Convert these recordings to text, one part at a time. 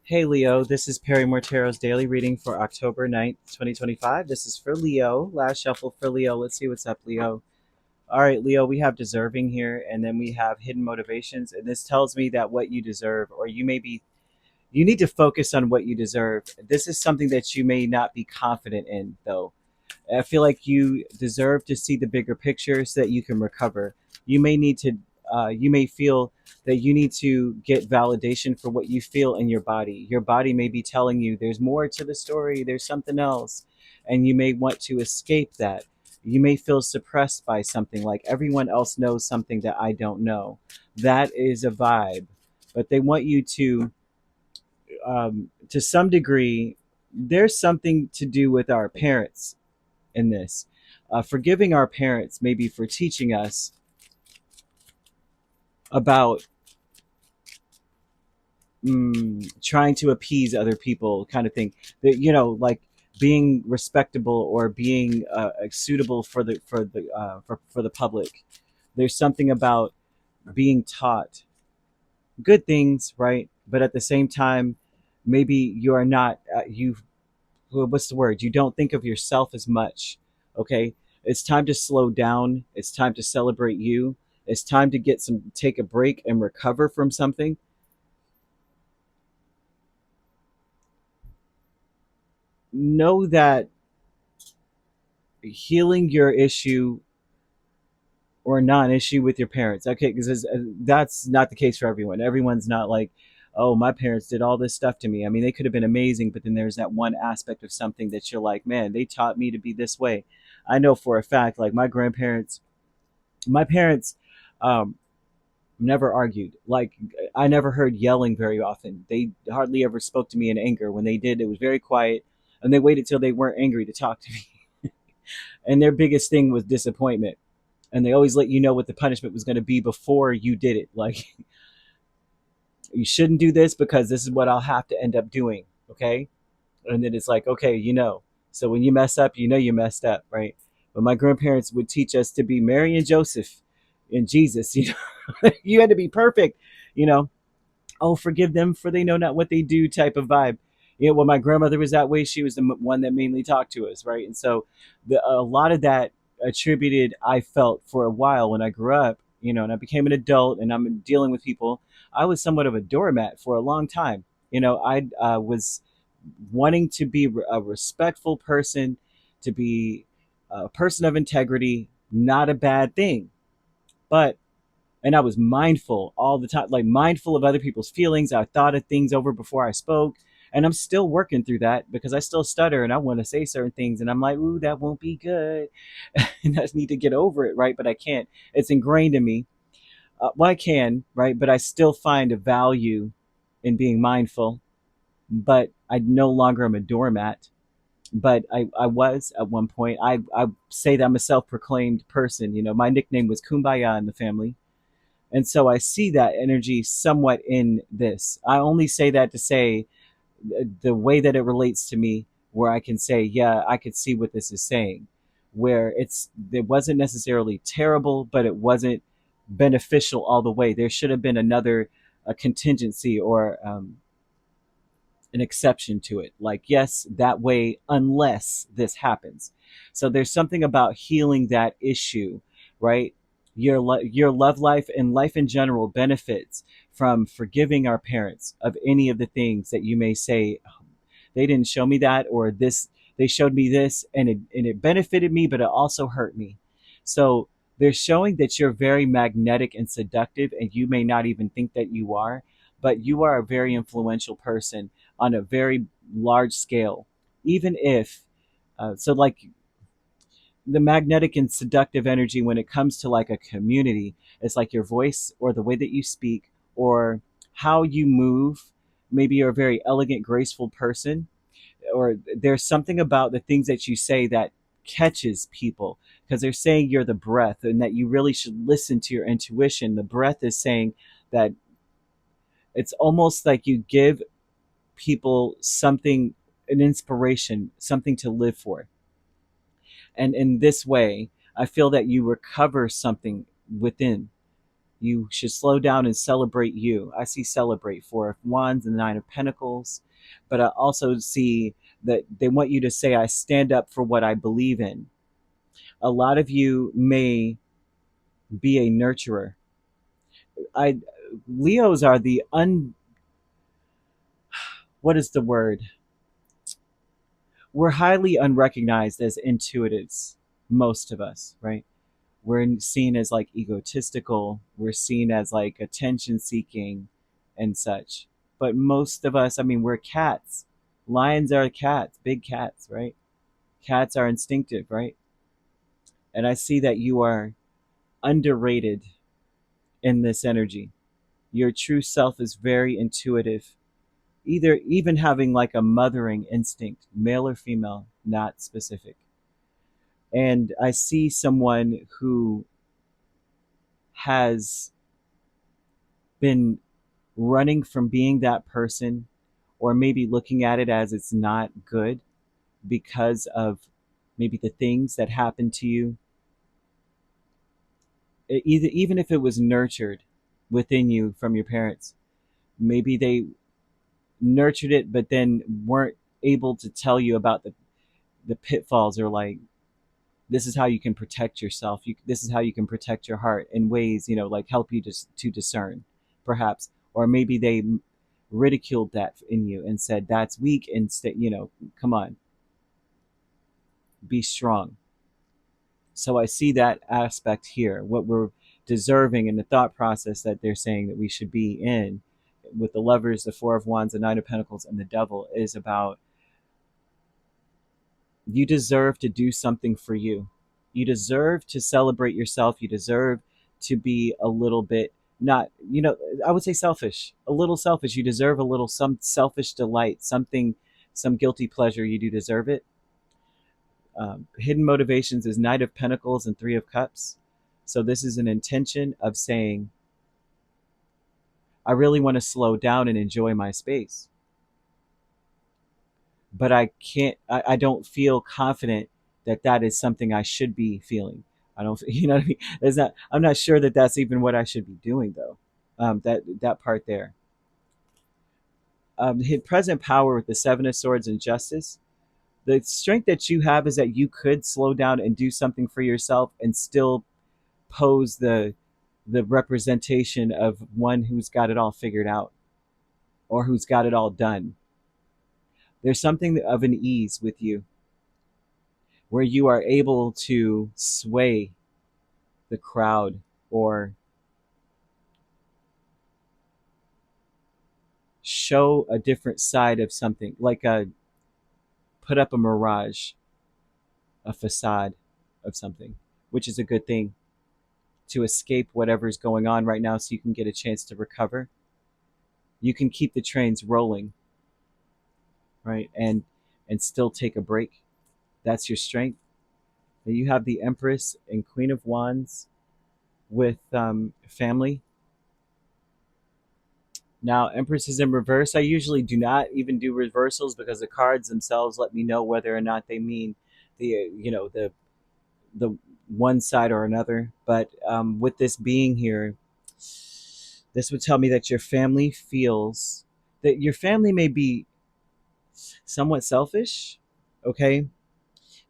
Hey Leo, this is Perrymore Tarot's daily reading for October 9th, 2025. This is for Leo. Last shuffle for Leo. Let's see what's up, Leo. All right, Leo, we have deserving here, and then we have hidden motivations. And this tells me that what you deserve, or you need to focus on what you deserve. This is something that you may not be confident in, though. I feel like you deserve to see the bigger picture so that you can recover. You may need to, you may feel that you need to get validation for what you feel in your body. Your body may be telling you there's more to the story, there's something else, and you may want to escape that. You may feel suppressed by something like everyone else knows something that I don't know. That is a vibe, but they want you to some degree, there's something to do with our parents in this. Forgiving our parents, maybe for teaching us about trying to appease other people, kind of thing. That like being respectable or being suitable for the public. There's something about being taught good things, right? But at the same time, maybe you are not what's the word? You don't think of yourself as much. Okay. It's time to slow down. It's time to celebrate you. It's time to take a break and recover from something. Know that healing your issue or non-issue with your parents, okay, because that's not the case for everyone. Everyone's not like, oh, my parents did all this stuff to me. I mean, they could have been amazing, but then there's that one aspect of something that you're like, man, they taught me to be this way. I know for a fact, like my parents um, never argued. Like, I never heard yelling very often. They hardly ever spoke to me in anger. When they did, it was very quiet, and they waited till they weren't angry to talk to me. And their biggest thing was disappointment, and they always let you know what the punishment was going to be before you did it. Like, you shouldn't do this because this is what I'll have to end up doing. Okay. And then it's like, okay, so when you mess up, you messed up, right? But my grandparents would teach us to be Mary and Joseph and Jesus. You had to be perfect, you know oh, forgive them for they know not what they do type of vibe. When my grandmother was that way, she was the one that mainly talked to us, right? And so a lot of that attributed, I felt for a while when I grew up, and I became an adult and I'm dealing with people. I was somewhat of a doormat for a long time. I was wanting to be a respectful person, to be a person of integrity, not a bad thing. But and I was mindful all the time, like mindful of other people's feelings. I thought of things over before I spoke, and I'm still working through that because I still stutter and I want to say certain things, and I'm like, ooh, that won't be good, and I just need to get over it, right? But I can't. It's ingrained in me. Well, I can, right? But I still find a value in being mindful. But I no longer am a doormat. But I was at one point. I say that I'm a self-proclaimed person. My nickname was Kumbaya in the family, and so I see that energy somewhat in this. I only say that to say the way that it relates to me, where I can say, yeah, I could see what this is saying, where it wasn't necessarily terrible, but it wasn't beneficial all the way. There should have been another a contingency or an exception to it. Like, yes, that way, unless this happens. So there's something about healing that issue, right? Your love life and life in general benefits from forgiving our parents of any of the things that you may say, "Oh, they didn't show me that," or this, they showed me this and it benefited me, but it also hurt me. So they're showing that you're very magnetic and seductive, and you may not even think that you are, but you are a very influential person on a very large scale. Even if, so like the magnetic and seductive energy when it comes to like a community, it's like your voice or the way that you speak or how you move. Maybe you're a very elegant, graceful person, or there's something about the things that you say that catches people because they're saying you're the breath and that you really should listen to your intuition. The breath is saying that it's almost like you give people something, an inspiration, something to live for. And in this way, I feel that you recover something within. You should slow down and celebrate you. I see celebrate, Four of Wands and the Nine of Pentacles, but I also see that they want you to say, I stand up for what I believe in. A lot of you may be a nurturer. I Leos are the what is the word? We're highly unrecognized as intuitives, most of us, right? We're seen as like egotistical, we're seen as like attention seeking and such. But most of us, I mean, we're cats. Lions are cats, big cats, right? Cats are instinctive, right? And I see that you are underrated in this energy. Your true self is very intuitive, either even having like a mothering instinct, male or female, not specific. And I see someone who has been running from being that person, or maybe looking at it as it's not good because of maybe the things that happened to you. Either, even if it was nurtured within you from your parents, maybe they nurtured it but then weren't able to tell you about the pitfalls, or like, this is how you can protect yourself, this is how you can protect your heart in ways, like help you to discern, perhaps. Or maybe they ridiculed that in you and said that's weak, and come on, be strong. So I see that aspect here, what we're deserving, and the thought process that they're saying that we should be in with the Lovers, the Four of Wands, the Nine of Pentacles, and the Devil, is about, you deserve to do something for you. You deserve to celebrate yourself. You deserve to be a little bit, not, I would say selfish, a little selfish. You deserve a little, some selfish delight, something, some guilty pleasure. You do deserve it. Hidden motivations is Knight of Pentacles and Three of Cups. So this is an intention of saying, I really want to slow down and enjoy my space, but I can't, I don't feel confident that that is something I should be feeling. I don't, you know what I mean? It's not, I'm not sure that that's even what I should be doing though. That part there. Hit present power with the Seven of Swords and Justice. The strength that you have is that you could slow down and do something for yourself and still pose the representation of one who's got it all figured out, or who's got it all done. There's something of an ease with you, where you are able to sway the crowd, or show a different side of something, like put up a mirage, a facade of something, which is a good thing, to escape whatever's going on right now so you can get a chance to recover. You can keep the trains rolling, right? And still take a break. That's your strength. Then you have the Empress and Queen of Wands with family. Now, Empress is in reverse. I usually do not even do reversals because the cards themselves let me know whether or not they mean the one side or another. But with this being here, this would tell me that your family feels that your family may be somewhat selfish. Okay,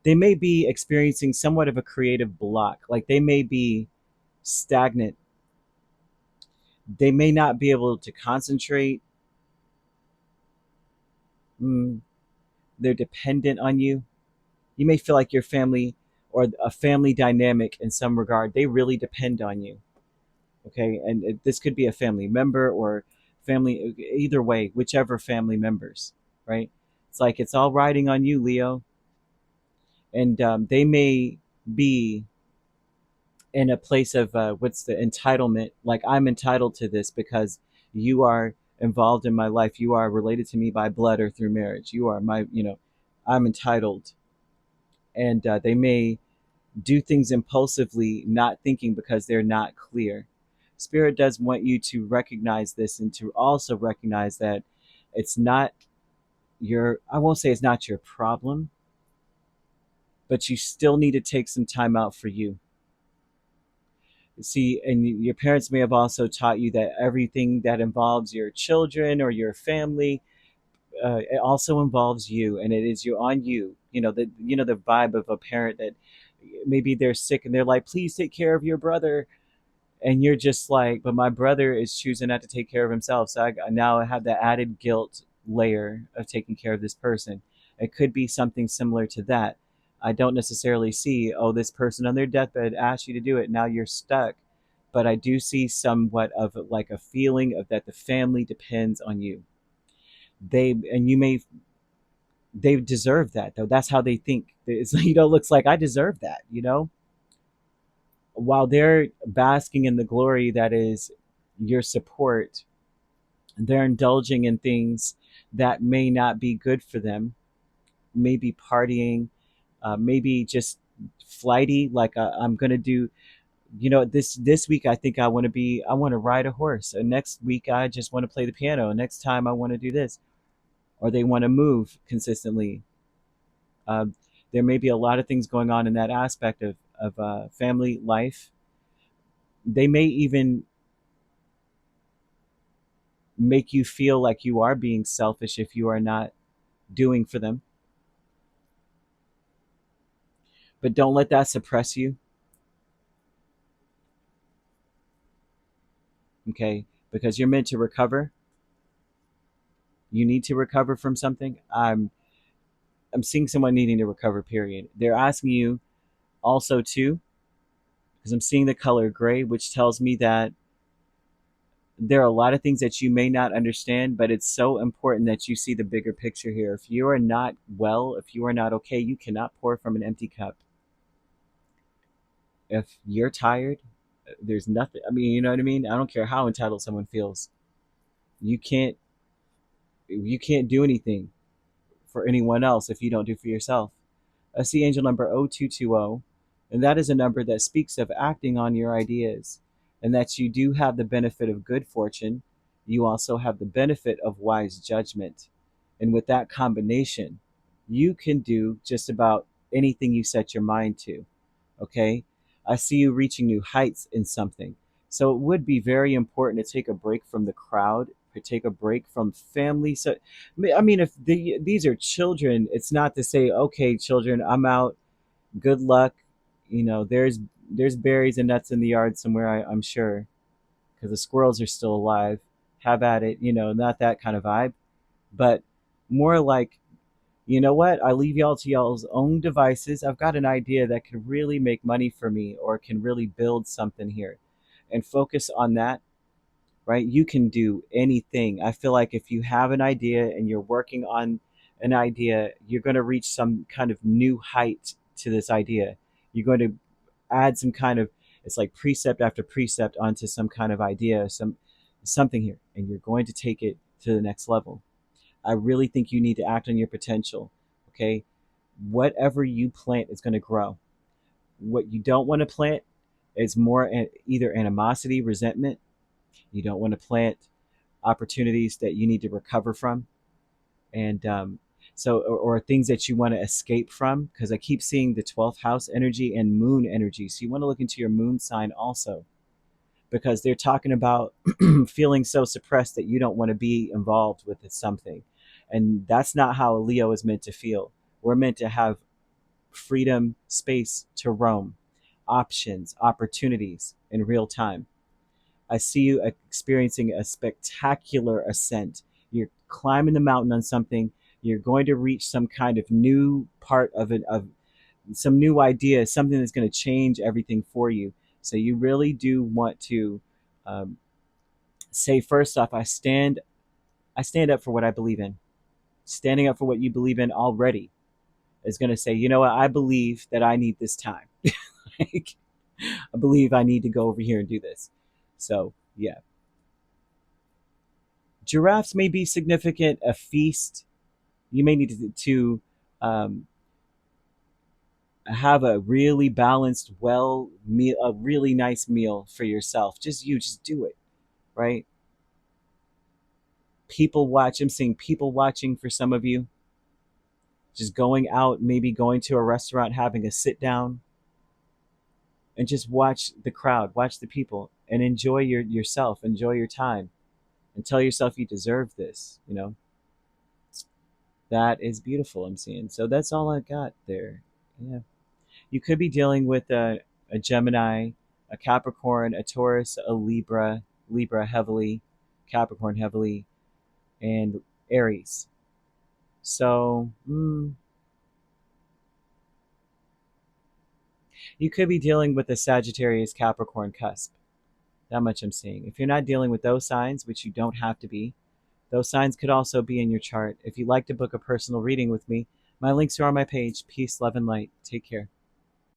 they may be experiencing somewhat of a creative block. Like, they may be stagnant. They may not be able to concentrate. Mm, they're dependent on you. You may feel like your family, or a family dynamic in some regard, they really depend on you. Okay, and this could be a family member or family, either way, whichever family members, right? It's like it's all riding on you, Leo. And they may be in a place of what's the entitlement, like, I'm entitled to this because you are involved in my life, you are related to me by blood or through marriage, you are my, I'm entitled. And they may do things impulsively, not thinking, because they're not clear. Spirit does want you to recognize this, and to also recognize that it's not your, I won't say it's not your problem, but you still need to take some time out for you. See, and your parents may have also taught you that everything that involves your children or your family, it also involves you, and it is you on you. The vibe of a parent that maybe they're sick and they're like, please take care of your brother, and you're just like, but my brother is choosing not to take care of himself, so now I have the added guilt layer of taking care of this person. It could be something similar to that. I don't necessarily see, oh, this person on their deathbed asked you to do it, now you're stuck. But I do see somewhat of like a feeling of that the family depends on you. They deserve that, though. That's how they think. It's looks like I deserve that. While they're basking in the glory that is your support, they're indulging in things that may not be good for them. Maybe partying, maybe just flighty. Like, I'm gonna do. This week I think I want to ride a horse. And next week I just want to play the piano. And next time I want to do this. Or they want to move consistently. Um, there may be a lot of things going on in that aspect of family life. They may even make you feel like you are being selfish if you are not doing for them. But don't let that suppress you, okay? Because you're meant to recover. You need to recover from something. I'm seeing someone needing to recover. Period. They're asking you also too, because I'm seeing the color gray, which tells me that there are a lot of things that you may not understand, but it's so important that you see the bigger picture here. If you are not well, if you are not okay, you cannot pour from an empty cup. If you're tired, there's nothing. I mean, you know what I mean? I don't care how entitled someone feels. You can't you can't do anything for anyone else if you don't do for yourself. I see angel number 0220, and that is a number that speaks of acting on your ideas, and that you do have the benefit of good fortune. You also have the benefit of wise judgment. And with that combination, you can do just about anything you set your mind to. Okay? I see you reaching new heights in something. So it would be very important to take a break from the crowd, to take a break from family. So, I mean, if these are children, it's not to say, okay, children, I'm out. Good luck. There's berries and nuts in the yard somewhere, I'm sure, because the squirrels are still alive. Have at it. Not that kind of vibe, but more like, you know what? I leave y'all to y'all's own devices. I've got an idea that could really make money for me or can really build something here, and focus on that, right? You can do anything. I feel like if you have an idea and you're working on an idea, you're going to reach some kind of new height to this idea. You're going to add some kind of, it's like precept after precept onto some kind of idea, something here, and you're going to take it to the next level. I really think you need to act on your potential. Okay? Whatever you plant is going to grow. What you don't want to plant is more either animosity, resentment. You don't want to plant opportunities that you need to recover from, and or things that you want to escape from. Because I keep seeing the 12th house energy and moon energy, so you want to look into your moon sign also, because they're talking about feeling so suppressed that you don't want to be involved with something. And that's not how a Leo is meant to feel. We're meant to have freedom, space to roam, options, opportunities in real time. I see you experiencing a spectacular ascent. You're climbing the mountain on something. You're going to reach some kind of new part of it, of some new idea, something that's going to change everything for you. So you really do want to um, say, first off, I stand up for what I believe in. Standing up for what you believe in already is going to say, you know what, I believe that I need this time. Like, I believe I need to go over here and do this. So yeah, giraffes may be significant. A feast, you may need to um, have a really balanced, well meal, a really nice meal for yourself. Just do it, right? People watch. I'm seeing people watching for some of you. Just going out, maybe going to a restaurant, having a sit down, and just watch the crowd, watch the people, and enjoy yourself, enjoy your time, and tell yourself you deserve this. That is beautiful. I'm seeing. So that's all I got there. Yeah. You could be dealing with a Gemini, a Capricorn, a Taurus, a Libra heavily, Capricorn heavily, and Aries. So you could be dealing with a Sagittarius Capricorn cusp. That much I'm seeing. If you're not dealing with those signs, which you don't have to be, those signs could also be in your chart. If you'd like to book a personal reading with me, my links are on my page. Peace, love, and light. Take care.